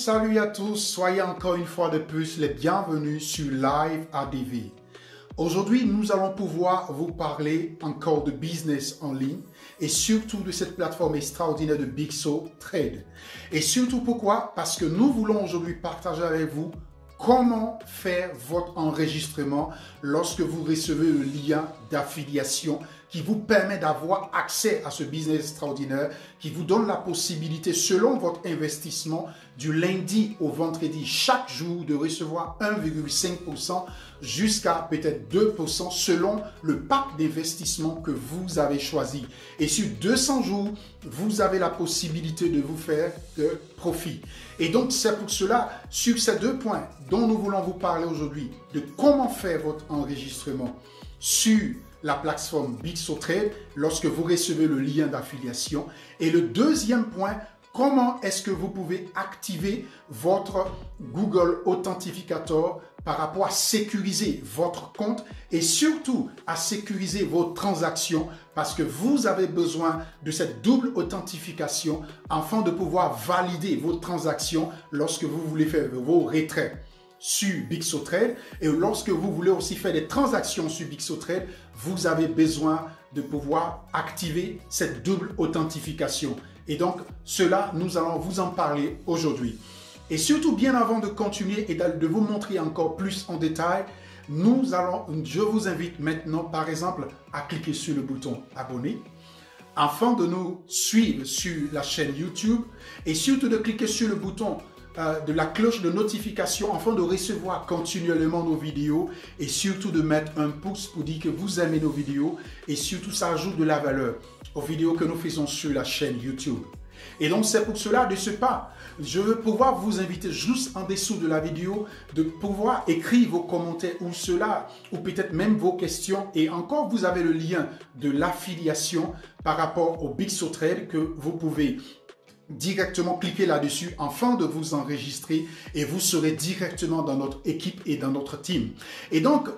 salut à tous, soyez encore une fois de plus les bienvenus sur Live ADV. Aujourd'hui, nous allons pouvoir vous parler encore de business en ligne et surtout de cette plateforme extraordinaire de Bixotrade. Et surtout pourquoi? Parce que nous voulons aujourd'hui partager avec vous comment faire votre enregistrement lorsque vous recevez le lien d'affiliation qui vous permet d'avoir accès à ce business extraordinaire, qui vous donne la possibilité, selon votre investissement, du lundi au vendredi, chaque jour, de recevoir 1,5% jusqu'à peut-être 2% selon le pack d'investissement que vous avez choisi. Et sur 200 jours, vous avez la possibilité de vous faire de profit. Et donc, c'est pour cela, sur ces deux points dont nous voulons vous parler aujourd'hui, de comment faire votre enregistrement sur la plateforme Bixotrade lorsque vous recevez le lien d'affiliation. Et le deuxième point, comment est-ce que vous pouvez activer votre Google Authentificator par rapport à sécuriser votre compte et surtout à sécuriser vos transactions parce que vous avez besoin de cette double authentification afin de pouvoir valider vos transactions lorsque vous voulez faire vos retraits sur Bixotrade et lorsque vous voulez aussi faire des transactions sur Bixotrade, vous avez besoin de pouvoir activer cette double authentification. Et donc, cela, nous allons vous en parler aujourd'hui. Et surtout, bien avant de continuer et de vous montrer encore plus en détail, je vous invite maintenant, par exemple, à cliquer sur le bouton abonner afin de nous suivre sur la chaîne YouTube et surtout de cliquer sur le bouton de la cloche de notification afin de recevoir continuellement nos vidéos et surtout de mettre un pouce pour dire que vous aimez nos vidéos et surtout ça ajoute de la valeur aux vidéos que nous faisons sur la chaîne YouTube. Et donc c'est pour cela, de ce pas, je veux pouvoir vous inviter juste en dessous de la vidéo de pouvoir écrire vos commentaires ou cela, ou peut-être même vos questions. Et encore, vous avez le lien de l'affiliation par rapport au Bixotrade que vous pouvez directement cliquer là-dessus afin de vous enregistrer et vous serez directement dans notre équipe et dans notre team. Et donc,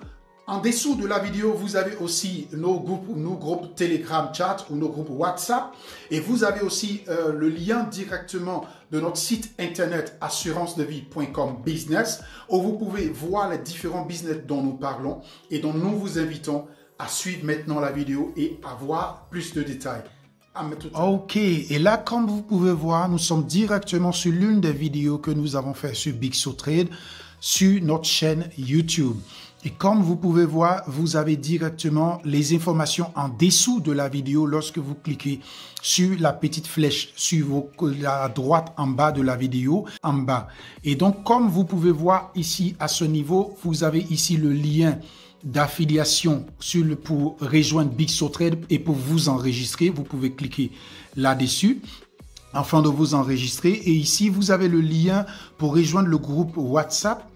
en dessous de la vidéo, vous avez aussi nos groupes Telegram chat ou nos groupes WhatsApp et vous avez aussi le lien directement de notre site internet assurancedevie.com business où vous pouvez voir les différents business dont nous parlons et dont nous vous invitons à suivre maintenant la vidéo et à voir plus de détails. Ok, et là, comme vous pouvez voir, nous sommes directement sur l'une des vidéos que nous avons fait sur Bixotrade sur notre chaîne YouTube. Et comme vous pouvez voir, vous avez directement les informations en dessous de la vidéo lorsque vous cliquez sur la petite flèche sur la droite en bas de la vidéo, en bas. Et donc, comme vous pouvez voir ici à ce niveau, vous avez ici le lien d'affiliation pour rejoindre Bixotrade et pour vous enregistrer. Vous pouvez cliquer là-dessus afin de vous enregistrer. Et ici, vous avez le lien pour rejoindre le groupe WhatsApp.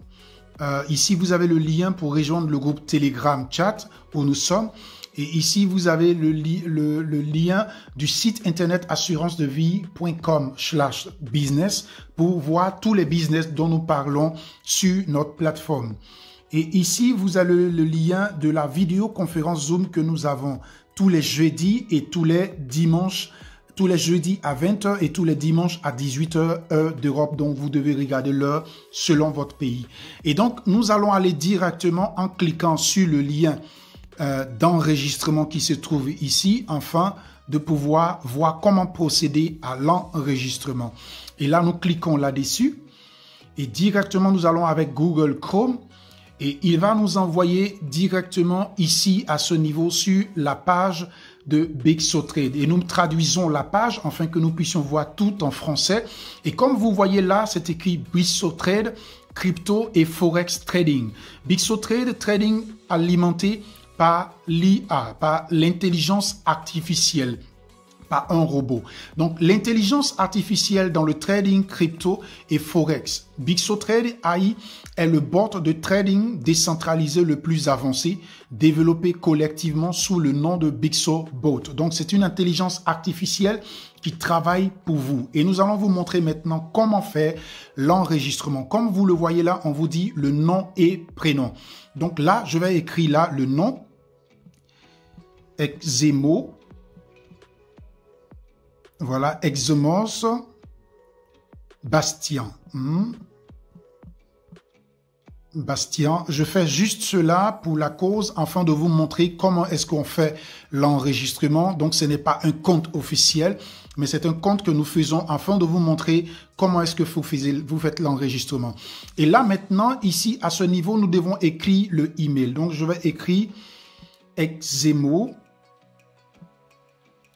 Ici, vous avez le lien pour rejoindre le groupe Telegram chat où nous sommes. Et ici, vous avez le lien du site internet assurancedevie.com/business pour voir tous les business dont nous parlons sur notre plateforme. Et ici, vous avez le lien de la vidéoconférence Zoom que nous avons tous les jeudis et tous les dimanches, tous les jeudis à 20 h et tous les dimanches à 18 h heure d'Europe. Donc, vous devez regarder l'heure selon votre pays. Et donc, nous allons aller directement en cliquant sur le lien d'enregistrement qui se trouve ici, afin de pouvoir voir comment procéder à l'enregistrement. Et là, nous cliquons là-dessus et directement, nous allons avec Google Chrome. Et il va nous envoyer directement ici à ce niveau sur la page de Bixotrade. Et nous traduisons la page afin que nous puissions voir tout en français. Et comme vous voyez là, c'est écrit Bixotrade, crypto et forex trading. Bixotrade, trading alimenté par l'IA, par l'intelligence artificielle. Pas un robot. Donc, l'intelligence artificielle dans le trading crypto et forex. Bixotrade AI est le bot de trading décentralisé le plus avancé, développé collectivement sous le nom de BixoBot. Donc, c'est une intelligence artificielle qui travaille pour vous. Et nous allons vous montrer maintenant comment faire l'enregistrement. Comme vous le voyez là, on vous dit le nom et prénom. Donc là, je vais écrire là le nom. Exemo. Voilà, Exemos Bastien. Bastien, je fais juste cela pour la cause afin de vous montrer comment est-ce qu'on fait l'enregistrement. Donc, ce n'est pas un compte officiel, mais c'est un compte que nous faisons afin de vous montrer comment est-ce que vous faites l'enregistrement. Et là, maintenant, ici, à ce niveau, nous devons écrire le email. Donc, je vais écrire Exemo.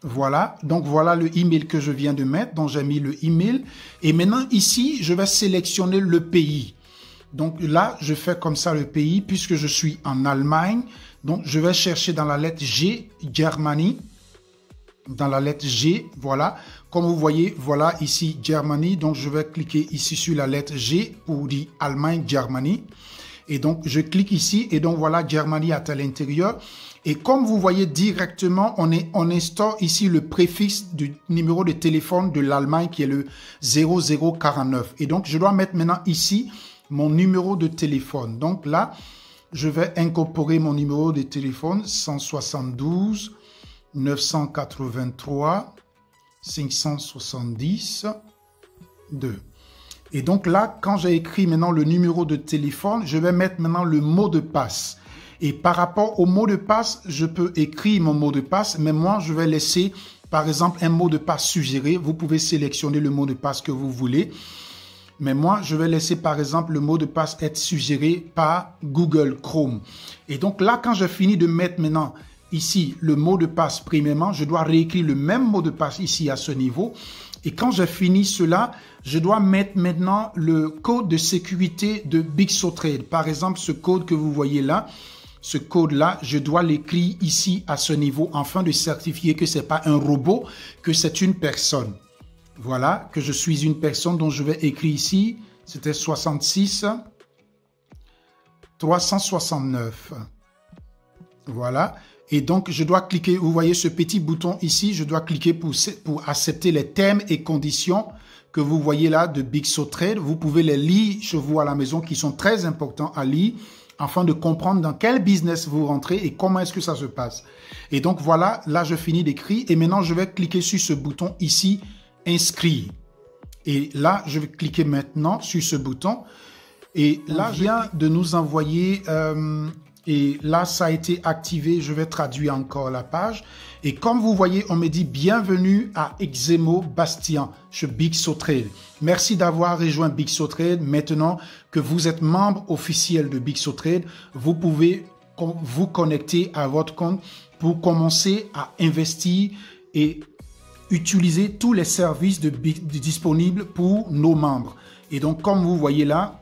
Voilà, donc voilà le email que je viens de mettre. Donc, j'ai mis le email. Et maintenant, ici, je vais sélectionner le pays. Donc là, je fais comme ça le pays puisque je suis en Allemagne. Donc, je vais chercher dans la lettre G, Germany. Dans la lettre G, voilà. Comme vous voyez, voilà ici Germany. Donc, je vais cliquer ici sur la lettre G pour dire Allemagne, Germany. Et donc, je clique ici et donc voilà Germany à l'intérieur. Et comme vous voyez directement, on instaure ici le préfixe du numéro de téléphone de l'Allemagne qui est le 0049. Et donc, je dois mettre maintenant ici mon numéro de téléphone. Donc là, je vais incorporer mon numéro de téléphone 172 983 570 2. Et donc là, quand j'ai écrit maintenant le numéro de téléphone, je vais mettre maintenant le mot de passe. Et par rapport au mot de passe, je peux écrire mon mot de passe, mais moi, je vais laisser, par exemple, un mot de passe suggéré. Vous pouvez sélectionner le mot de passe que vous voulez. Mais moi, je vais laisser, par exemple, le mot de passe être suggéré par Google Chrome. Et donc là, quand je finis de mettre maintenant ici le mot de passe, premièrement, je dois réécrire le même mot de passe ici à ce niveau. Et quand j'ai fini cela, je dois mettre maintenant le code de sécurité de Bixotrade. Par exemple, ce code que vous voyez là, ce code-là, je dois l'écrire ici à ce niveau afin de certifier que ce n'est pas un robot, que c'est une personne. Voilà, que je suis une personne dont je vais écrire ici, c'était 66 369. Voilà, et donc je dois cliquer, vous voyez ce petit bouton ici, je dois cliquer pour accepter les termes et conditions que vous voyez là de Bixotrade. Vous pouvez les lire chez vous à la maison qui sont très importants à lire afin de comprendre dans quel business vous rentrez et comment est-ce que ça se passe. Et donc voilà, là je finis d'écrire et maintenant je vais cliquer sur ce bouton ici, inscrire. Et là, je vais cliquer maintenant sur ce bouton. Et là, je viens de nous envoyer, et là, ça a été activé. Je vais traduire encore la page. Et comme vous voyez, on me dit bienvenue à Exemo Bastien chez Bixotrade. Merci d'avoir rejoint Bixotrade. Maintenant que vous êtes membre officiel de Bixotrade, vous pouvez vous connecter à votre compte pour commencer à investir et utiliser tous les services disponibles pour nos membres. Et donc, comme vous voyez là,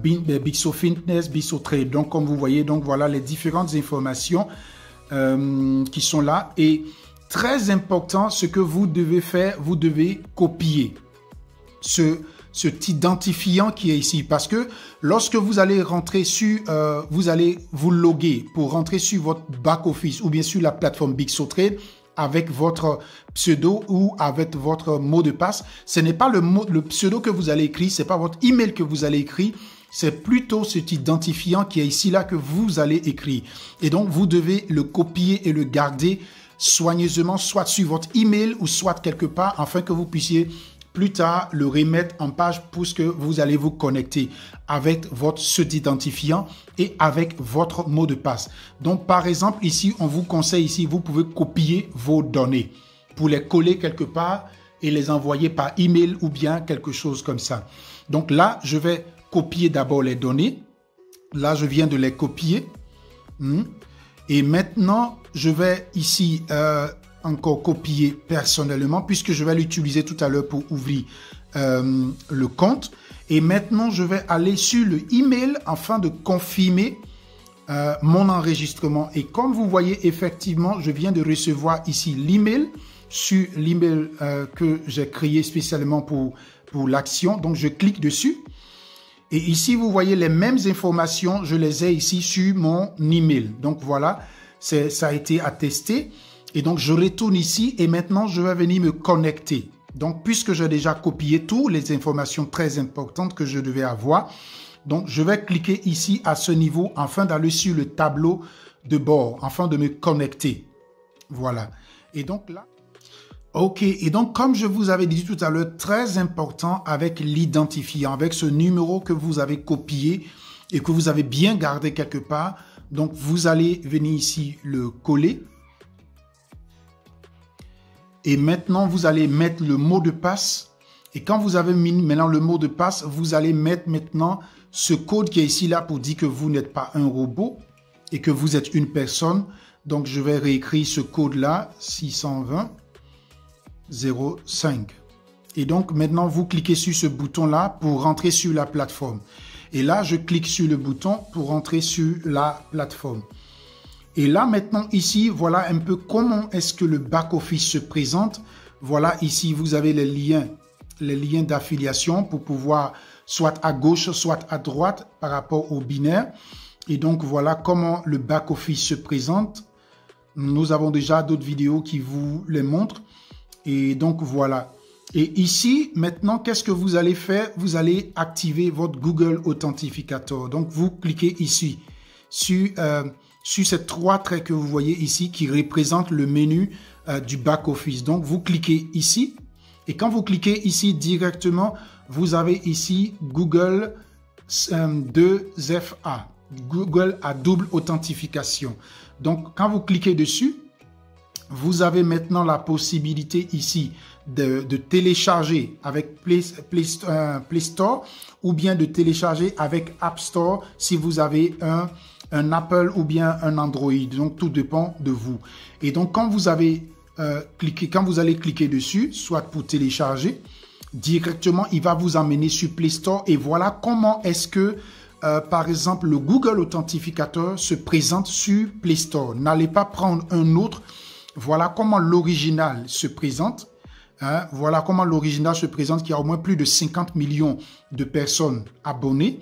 Bixofitness, Bixotrade. Donc, comme vous voyez, donc voilà les différentes informations qui sont là. Et très important, ce que vous devez faire, vous devez copier cet identifiant qui est ici. Parce que lorsque vous allez rentrer sur, vous allez vous loguer pour rentrer sur votre back-office ou bien sur la plateforme Bixotrade, avec votre pseudo ou avec votre mot de passe. Ce n'est pas le pseudo que vous allez écrire, ce n'est pas votre email que vous allez écrire, c'est plutôt cet identifiant qui est ici là que vous allez écrire. Et donc, vous devez le copier et le garder soigneusement, soit sur votre email ou soit quelque part, afin que vous puissiez plus tard le remettre en page pour ce que vous allez vous connecter avec votre identifiant et avec votre mot de passe. Donc, par exemple, ici, on vous conseille ici, vous pouvez copier vos données pour les coller quelque part et les envoyer par email ou bien quelque chose comme ça. Donc là, je vais copier d'abord les données. Là, je viens de les copier. Et maintenant, je vais ici encore copier personnellement puisque je vais l'utiliser tout à l'heure pour ouvrir le compte. Et maintenant, je vais aller sur le email afin de confirmer mon enregistrement. Et comme vous voyez, effectivement, je viens de recevoir ici l'email sur l'email que j'ai créé spécialement pour l'action. Donc, je clique dessus. Et ici, vous voyez les mêmes informations, je les ai ici sur mon email. Donc, voilà, ça a été attesté. Et donc, je retourne ici et maintenant, je vais venir me connecter. Donc, puisque j'ai déjà copié toutes les informations très importantes que je devais avoir, donc, je vais cliquer ici à ce niveau afin d'aller sur le tableau de bord, afin de me connecter. Voilà. Et donc là, Ok, et donc comme je vous avais dit tout à l'heure, très important avec l'identifiant, avec ce numéro que vous avez copié et que vous avez bien gardé quelque part. Donc vous allez venir ici le coller. Et maintenant, vous allez mettre le mot de passe. Et quand vous avez mis maintenant le mot de passe, vous allez mettre maintenant ce code qui est ici là pour dire que vous n'êtes pas un robot et que vous êtes une personne. Donc, je vais réécrire ce code-là, 620-05. Et donc, maintenant, vous cliquez sur ce bouton-là pour rentrer sur la plateforme. Et là, je clique sur le bouton pour rentrer sur la plateforme. Et là, maintenant, ici, voilà un peu comment est-ce que le back-office se présente. Voilà, ici, vous avez les liens d'affiliation pour pouvoir soit à gauche, soit à droite par rapport au binaire. Et donc, voilà comment le back-office se présente. Nous avons déjà d'autres vidéos qui vous les montrent. Et donc, voilà. Et ici, maintenant, qu'est-ce que vous allez faire? Vous allez activer votre Google Authentificator. Donc, vous cliquez ici sur ces trois traits que vous voyez ici qui représentent le menu du back-office. Donc, vous cliquez ici. Et quand vous cliquez ici directement, vous avez ici Google 2FA. Google à double authentification. Donc, quand vous cliquez dessus, vous avez maintenant la possibilité ici de télécharger avec Play Store ou bien de télécharger avec App Store si vous avez un Apple ou bien un Android. Donc, tout dépend de vous. Et donc, quand vous allez cliquer dessus, soit pour télécharger, directement, il va vous emmener sur Play Store. Et voilà comment est-ce que, par exemple, le Google Authentificator se présente sur Play Store. N'allez pas prendre un autre. Voilà comment l'original se présente. Hein? Voilà comment l'original se présente, qui a au moins plus de 50 millions de personnes abonnées.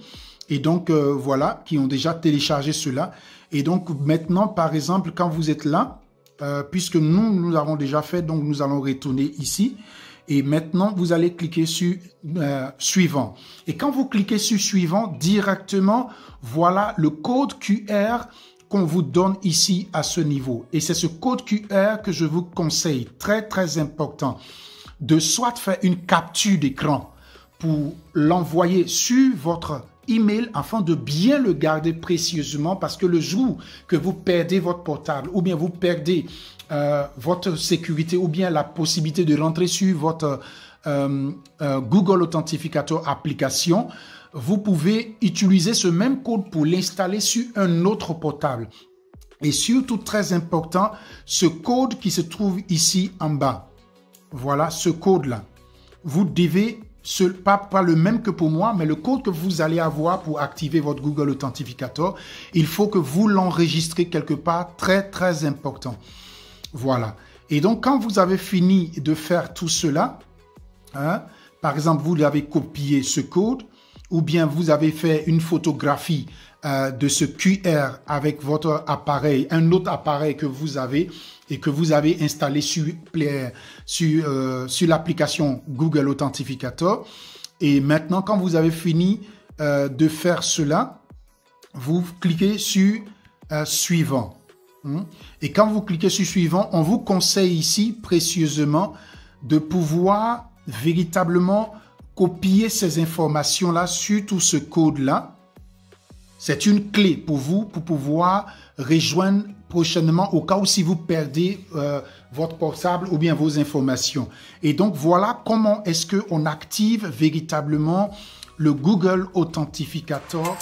Et donc, voilà, qui ont déjà téléchargé cela. Et donc, maintenant, par exemple, quand vous êtes là, puisque nous avons déjà fait, donc nous allons retourner ici. Et maintenant, vous allez cliquer sur suivant. Et quand vous cliquez sur suivant, directement, voilà le code QR qu'on vous donne ici à ce niveau. Et c'est ce code QR que je vous conseille, très, très important, de soit faire une capture d'écran pour l'envoyer sur votre email afin de bien le garder précieusement, parce que le jour que vous perdez votre portable ou bien vous perdez votre sécurité ou bien la possibilité de rentrer sur votre Google Authentificator application, vous pouvez utiliser ce même code pour l'installer sur un autre portable. Et surtout, très important, ce code qui se trouve ici en bas. Voilà ce code-là. Vous devez, pas le même que pour moi, mais le code que vous allez avoir pour activer votre Google Authentificator, il faut que vous l'enregistrez quelque part, très, très important. Voilà. Et donc, quand vous avez fini de faire tout cela, hein, par exemple, vous avez copié ce code, ou bien vous avez fait une photographie de ce QR avec votre appareil, un autre appareil que vous avez et que vous avez installé sur l'application Google Authentificator. Et maintenant, quand vous avez fini de faire cela, vous cliquez sur suivant. Et quand vous cliquez sur suivant, on vous conseille ici précieusement de pouvoir véritablement copier ces informations-là sur tout ce code-là. C'est une clé pour vous pour pouvoir rejoindre prochainement au cas où si vous perdez votre portable ou bien vos informations. Et donc, voilà comment est-ce qu'on active véritablement le Google Authentificator.